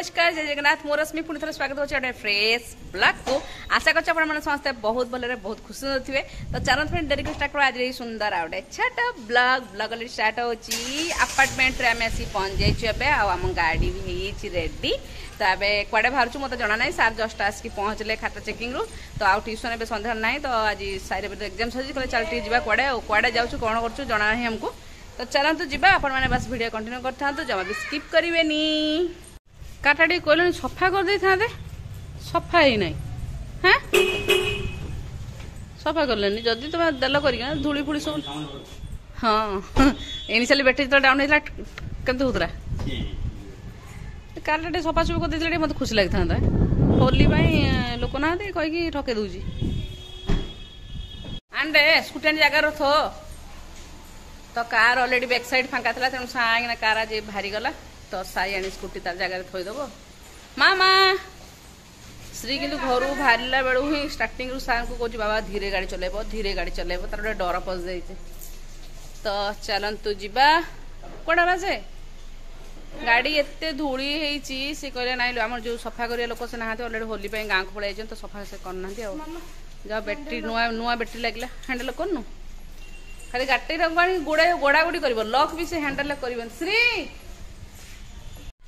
नमस्कार जय जगन्नाथ मोर रश्मि पुणी थे स्वागत होते फ्रेश ब्लॉग को आशा कर समस्त बहुत भले बहुत खुशी थे तो चलते फ्रेंड डेरी को स्टार्ट कर आज सुंदर आउटे छोट ब्लॉग ब्लॉग अलरेडी स्टार्ट होची अपार्टमेंट रे आम आसी पहुंच जाइए आम गाड़ी भी रेडी तो ए कड़े बाहर मत जना ना सार जस्ट आसिक पहुँचले खाता चेकिंग रु तो आउ ट्यूशन ए सन्ध्या ना तो आज सारे एग्जाम सजी कहते चल टी जा कड़े कड़े जाऊँ कौन कर जना ना हमको तो चलतु जा आपण मैंने बस वीडियो कंटिन्यू कर जमा भी स्किप करेनि काटाटी कहल सफा कर दे था सफा ही नहीं हाँ सफा कलेनि जदि तुम देल कर धूली फूली सब हाँ इनिशियली बैटरी जो डाउन होता केमती होता काटाटी सफा सुफी कर देते मत खुशी लगी था होली लोक ना कहीकि ठके दूची आंडे स्कूटी जगार थो तो कार ऑलरेडी बैक साइड फांका था तेणु साइना कार आज भारी गला तो साई आनी स्कूटी तार जगह थोईदेव मामा श्री कि घर बाहर बेलू ही स्टार्टिंग रु सार को कह बाबा धीरे गाड़ी चलेब तार गोटे डर पशि जाइए तो चलतु जा कौड़ा बाजे गाड़ी एत धूली होती सी कहले ना आम जो सफा करिया लोक से ना अलरेडी होली गाँव को पलि तो सफा से करना जहाँ बैटेरी नुआ नुआ बैटेरी लगे हैंडल करनु खाली गाड़ी गोड़ा गोड़ा गुड़ी कर लक भी से हैंडल कर श्री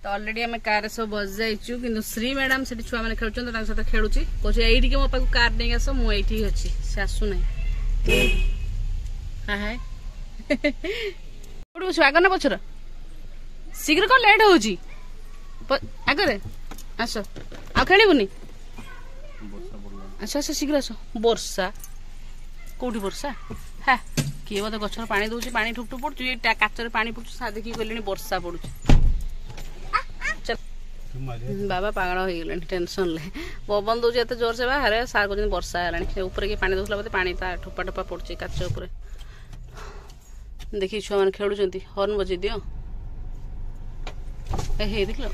तो ऑलरेडी आम कार सब बस जाइचु कि श्री मैडम से छुआ मैंने खेलुं तो सहित खेलुची कहे ये मो पाक कार नहीं आस मुझे अच्छी से आसुना हाँ हाय कौट आगर ना पचर शीघ्र कौन लेट हो आगे आस आ खेलुनि आस आस शीघ्र आस वर्षा कौटी वर्षा हाँ किए बोधे गचर पानी दूसरी पानी ठुक ठुक पड़ू ये काचर पानी पड़ू सा देखिए कहले वर्षा पड़ू बाबा पागल हो गले टेंशन ले पवन दूसरी एत जोर से बाहर सार कहते वर्षा है ऊपर किए पानी दूसरा बोलते पानी ता ठोपा ठोपा पड़े काच उपर देखिए छुआ मैंने खेलुंट हर्न बजे दियो हे देख लो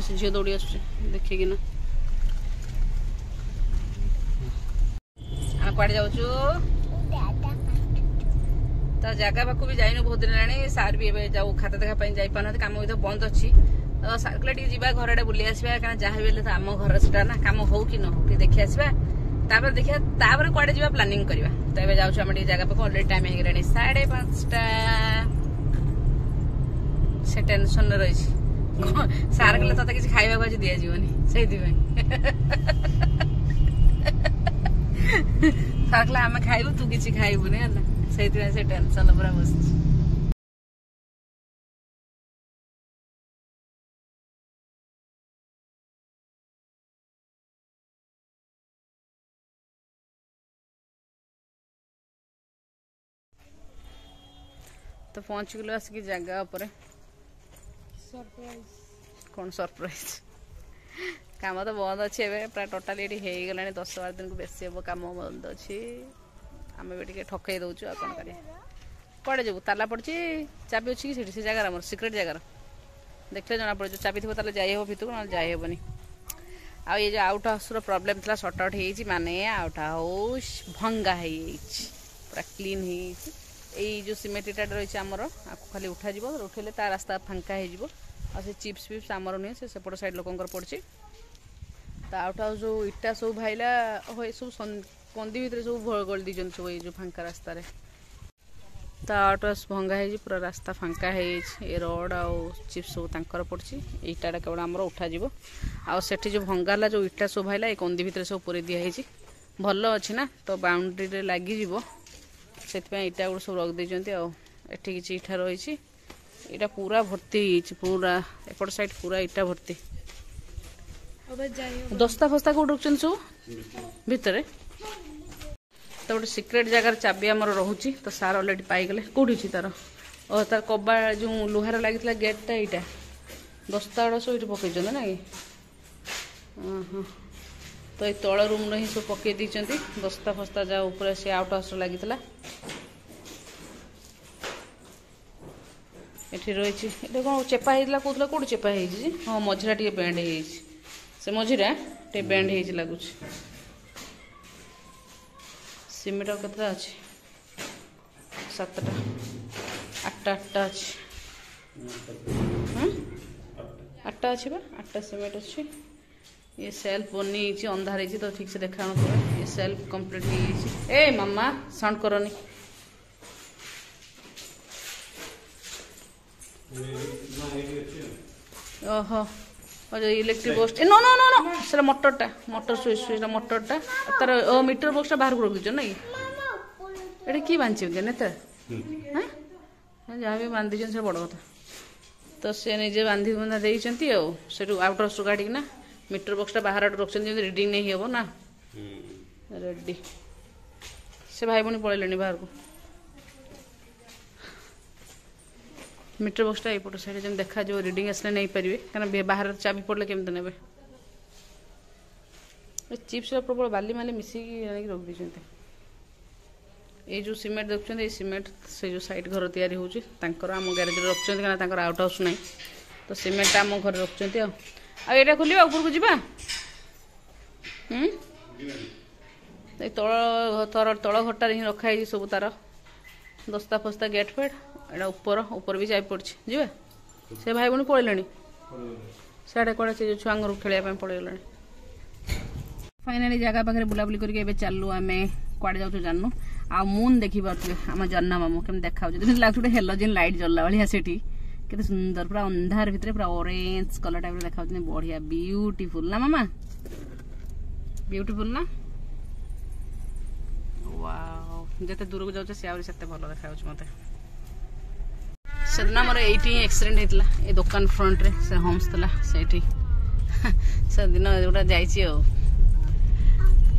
से झील दौड़ी आस देखिए ना आम कड़े जाऊँ तो जगह पाक भी जाइन बहुत दिन है सार भी जाऊ खाता देखा जापार कम भी तो बंद अच्छी तो सार कहले जी घर आड़े बुले आसवा क्या जहाँ भी तो आम घर से ना कम हो कि न हो कि देखी आसवा देखिए कड़े जा प्लानिंग करवा तो ये जाऊँ आम जगह पाक अलरेडी टाइम हो गलानी 5:30 से टेंशन रही सार कहले तोते किसी खाइबा आज दि जावनी से सार कहले आम खाइबू तू किसी खाइबुनि है से टेंशन पूरा बस तो पहुंच गल आसिक जगह पर कौन सरप्राइज काम तो बंद अच्छे प्राय टोटाली ये हो गला 10-12 दिन को बेसी हम कम बंद अच्छी आम भी ठकई दौचु आ कौन करें कड़े जाऊ ताला पड़ी चाबी अच्छी कि से जगार मोर सिक्रेट जगार देखले जना पड़े जो चाबी थी ताले जाई हो भितर ना जाई हेनी आ ये जो आउट हाउस प्रॉब्लम था सर्ट आउट हो माने आउट हाउस भंगा हो पूरा क्लीन हो जो सीमेंट इटा रही आमर आपको खाली उठा उठेले ता रास्ता फांका हो चिप्स फिप्स आमर नुहे से सेपट साइड लोकंर पड़ी तो आउट हाउस जो इटा सब भाईला हो सब कंदी भितर सब गली दीजन सब ये फांका रास्तार तो आउट हाउस भंगा हो पूरा रास्ता फांका हो रोड आउ चिप्स सब तांकर पड़ी इटाटा केवल आमर उठा आठी जो भंगाला जो इटा सब भाईला ये कंदी भितर सब पूरी दिखाई भल अच्छी ना तो बाउंड्री लगी से इटा गुड़ सब रखी एटी कि इटा रही इटा पूरा भर्ती पूरा एपट साइड पूरा इटा भर्ती दस्ता फस्ता कौट रखुन सब भितर तो गोटे सिक्रेट जगार चाबी आमर रोचे तो सार अलरेडी पाईगले कौटी तार और तार कबा जो लुहार लगी गेटा यहाँ दस्ता गुड़ा सब ये पकई ना कि तो ये तल रूम ही सब पकई देती दस्ता फस्ता जहाँ ऊपर से आउट हाउस लगी ये रही कौन चेपा होता कहला कौट चेपा हो हाँ मझीरा टे बेंड से मझीरा टे बेंड हो लगुच सीमेंट केतटा अच्छी 7टा 8टा अच्छी आठटा अच्छी बा 8टा सीमेंट अच्छी ये सेल्फ बनी अंधार तो ठीक से देखा ये सेल्फ कंप्लीट हो ए मामा साउंड करनी ओहो electric box no no no no से मोटरटा मोटर स्विच मोटरटा तार मीटर बॉक्सटा बाहर को रखी ना ये कि बांधि नेता हाँ जहाँ भी बांधी से बड़ कथा तो सी निजे बांधि बुंदा देती आउट हाउस काढ़ी ना मीटर बॉक्सटा बाहर रखते रिडिंग नहीं हम ना रेडी से भाई भौणी पलैले बाहर को मीटर बॉक्सटा एपट साइड जब देखा जो रिडिंग आसले नहीं पारे क्या बाहर चाबी पड़े केमती ने चिप्स प्रबल बाली माली मिसिकी रख दी ये जो सीमेंट देखते ये सीमेंट से जो साइड घर तैयारी होम ग्यारेज रखते क्या आउट हाउस ना तो सीमेंट आम घर रखते आईटा खोल ऊपर को जावा तल घरटार ही रखाई सब तार दस्ता फस्ता गेट फेट एटा ऊपर भी चाबी पड़ी जी से भाई भौणी पलैले साढ़े कड़े से छुआ घर खेल पलैगला फाइनाली जगह पाखे बुलाबुली करके चलू आम कड़े जाऊँ जानू आ मून देखी पारे आम जन्ना मामू केम देखा लगे हेलोजेन लाइट जल्ला भाया से केते सुंदर पूरा अंधार भितर पूरा ऑरेंज कलर टाइप देखा बढ़िया ब्यूटीफुल ना मामा ब्यूटीफुल ना वाओ जते दूर को जाऊँ से आहुरी सेते भल देखा मत से मोर ये एक्सीडेंट होता ये दुकान फ्रंट रे से होम्स था से दिन गोटा जा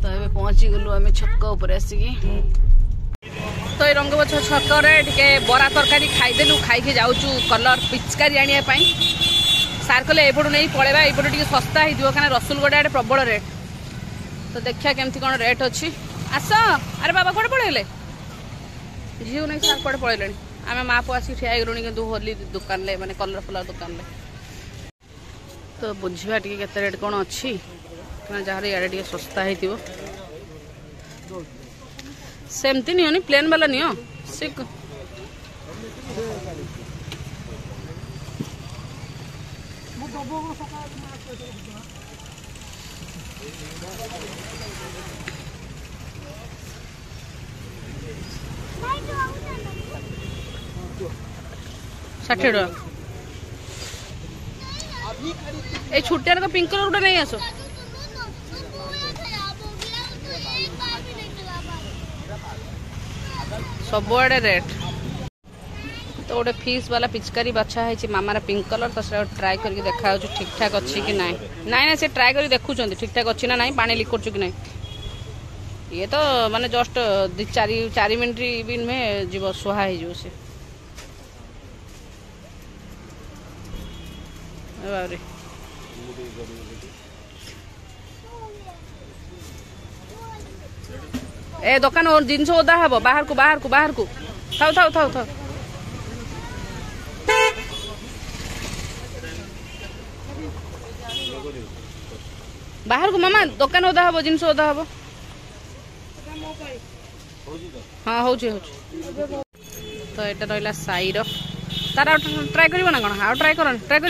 तो ये पहुँची गलु आम छक उपर आसिकी तो ये रंगगछ छक बरा तरकारी खाईदेलु खाई जाऊँ कलर पिचकारी आने सार कले एपटू नहीं पलैबा एपटे टे सस्ता हो रसुलगड़ा आड़े प्रबल रेट तो देखा केमती कौन रेट अच्छी आस अरे बाबा कौटे पलैले झील नहीं सार कौटे पलैले आम माँ पु आसिक ठिया गलुणी कि होली दुकान माने कलर फलर दुकान तो बुझा टे केते रेट कौन अच्छी जहाँ इे टे सस्ता हो सेमती नियो प्लेन वाला नियो सिक 60 टका ए छुटियार का पिंक कलर नहीं आसो सब आड़े रेट तो गोटे फिश वाला पिचकारी बछा है मामार पिंक कलर तो ट्राए करके देखा ठीक ठाक अच्छी कि ना ना से ट्राए कर देखुं ठीक ठाक अच्छी ना पानी लीक कर ना ये तो माने जस्ट 4 मिनट भी नुहे जीव सुहा हो सी ए दुकान और जिनस ओदा हम बाहर को बाहर को बाहर को थाउ थाउ थाउ थाउ बाहर को मामा दुकान ओदा हम जिनस ओदा हम हाँ हो तो यहाँ रहा साईर तार ट्राए कर ना कौन आउ ट्राए कर ट्राए कर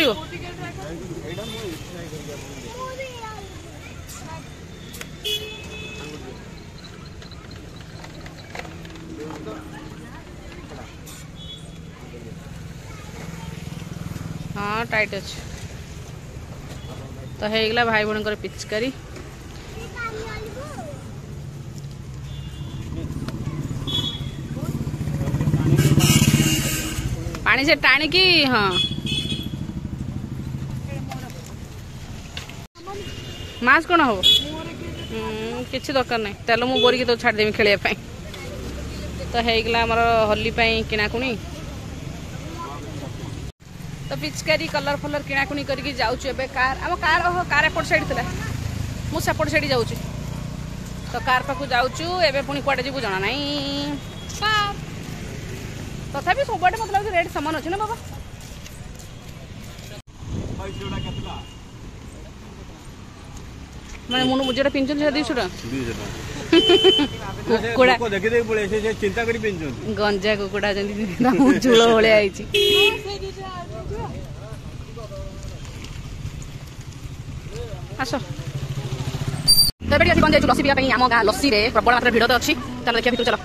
हाँ टाइट अच्छे तो होगला भाई भौणी पिचकारी पानी से टाणी हाँ मास्क कौन हम किसी दरकार नहीं तेल मु बोरिकी तो छाड़देमी खेलिया तो होगला आमर होली किणाकुणी तो पिचकारी कलर फलर किणाकुणी करके जाऊँ एबे कार आम कार एपट साइड थी मु सेपट साइड जाऊँ तो कार पाखु जाऊँ एबे पुणी कुआडे जीवु जना नहीं तथापि सब मतलब रेट सामान अच्छे ना बाबा मैंने मुझे जेटा पिंचन से 200 कुकुड़ा चिंता कर गंजा कुकुड़ा झूल भाया आस तो ये कौन जाइए लसी पीवा आम गाँ लसी रे प्रबल मात्रा भिड़ तो अच्छी चलो देखिए भितर चलो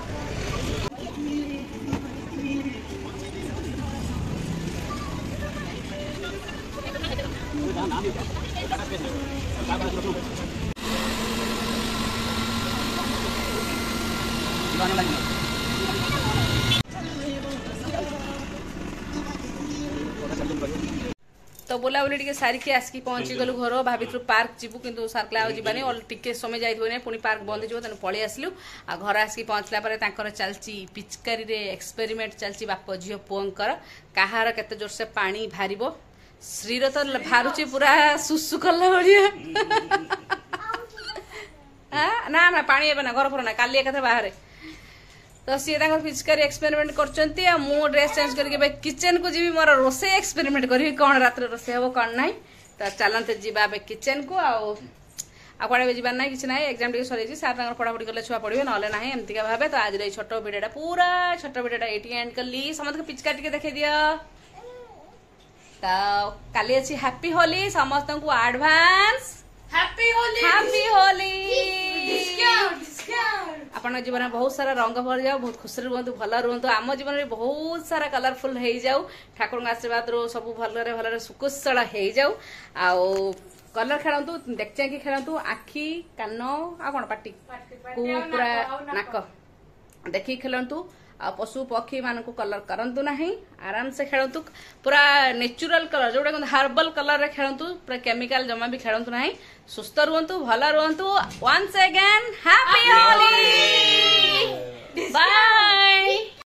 तो बोला बोली टे सारिकी आसिक पहुँची गलु घर भाभी पार्क जीवु किंतु सार्कल आउ जानी टे समय जाइए पुणी पार्क बंद हो तेणु पलि आसलु आ घर आसिक पहुँचला चलती पिचकारी रे एक्सपेरिमेंट चलती बाप झील पुअंकर कहार केते जोर से पानी भार श्रीर तो बाहर पूरा सुसु कला भाया ना ना पानी एबे ना घर फर ना काली एक बाहर तो सी पिचकारी एक्सपेरिमेंट कर ड्रेस चेंज करके किचन को जी मोर रोसे एक्सपेरिमेंट करी कौन रात रोसे हम कौन ना तो चलते जीवा किचन को आड़े जीवार ना कि ना एग्जाम टे सर सार पढ़ापढ़ी कले छुआ पढ़े ना ना एमती भावे तो आज छोट भिडियोटा पूरा छोट भिडियोटा ये एंड कली समस्त पिचकारी देखे दि तो काली अच्छी हैप्पी होली समस्त को एडवांस हैप्पी होली आपण जीवन में बहुत सारा रंग भर जाओ बहुत खुशी रुहतु भल रुहतु आम जीवन में बहुत सारा कलरफुल हो जाऊ ठाकुर आशीर्वाद रू सब भलरे भलरे सुकुशल हो जाऊ आउ कलर खेलतु देखचा कि खेलतु आखि कान आ कौन पाटी को पूरा नाक देखी खेलतु आ पशु पक्षी मान को कलर करंतु नहीं आराम से खेलतु पूरा नेचुरल कलर जोटा हर्बल कलर रे खेलतु पूरा केमिकल जमा भी खेलतु नहीं सुस्थ रुहतु भल रुहतु once again happy Holi bye.